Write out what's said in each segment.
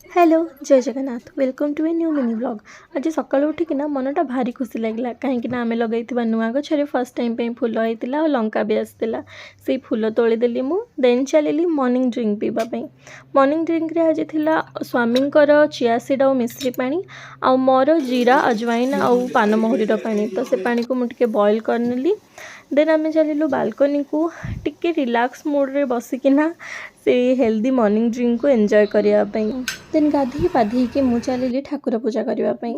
Hello जय Jagannath welcome to a new mini blog. आज सकाल उठिकिना मनटा भारी खुशी लगे कहीं आम लगे नुआ गचर फर्स्ट टाइम पे फुल होता और लंका भी आसाला से फुल तोलीदेली मु देन चलिली मॉर्निंग ड्रिंक पीवाई। मॉर्निंग ड्रिंक रे आज थिला स्वामी चिया सीड और मिश्री पानी आ मोर जीरा अजवाइन आउ पान महुरीर पानी। तो से पानी को मुझे बॉयल करनेली देन आम चलिलु बालकनी को टिके रिलैक्स मोड रे बसिकिना से हेल्दी मॉर्निंग ड्रिंक को एंजॉय करने। देन गाधी पाधे मु चलिली ठाकुर पूजा करने।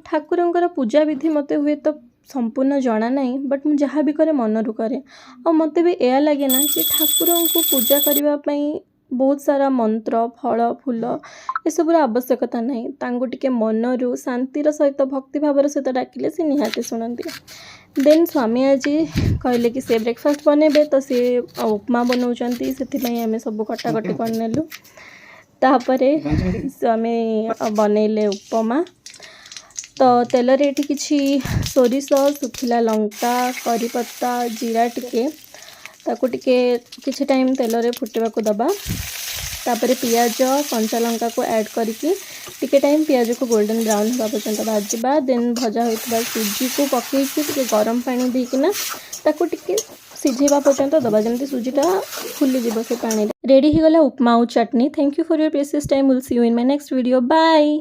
ठाकुरंकर पूजा विधि मते हुए तो संपूर्ण जना नहीं बट मुझे जहाँ भी करे मनरू करे और मत भी यह लगे ना कि ठाकुर को पूजा करने बहुत सारा मंत्र फल फूल ये सब आवश्यकता नहीं। तांको टिके मनरू शांतिर सहित भक्ति भावर सहित डाकिले से निहाती शुणती। देन स्वामी आज कहले कि से ब्रेकफास्ट बनेबे तो सी उपमा बनाऊँच से आम सब कटाकटी करनेलु। तापरे स्वामी बनैले उपमा तो तेल रे किछि सोरिष सुखिला लंका करी पत्ता जीरा टिके ताकू टिके किछि टाइम तेल रे फुटेबा को दबा। तापरे पियाज कंचा लंका को ऐड करके टिके टाइम पियाज को गोल्डन ब्राउन होगा पर्यंत भाजवा। देन भजा होता सुजी को पकई टिके गरम पानी देकिना ताकू टिके सिझेबा पर्यंत दबा जमती सुजीटा फुली जीव से पानी। रेडी हो गला उपमा और चटनी। Thank you for your precious time. Will see you in my next video. Bye.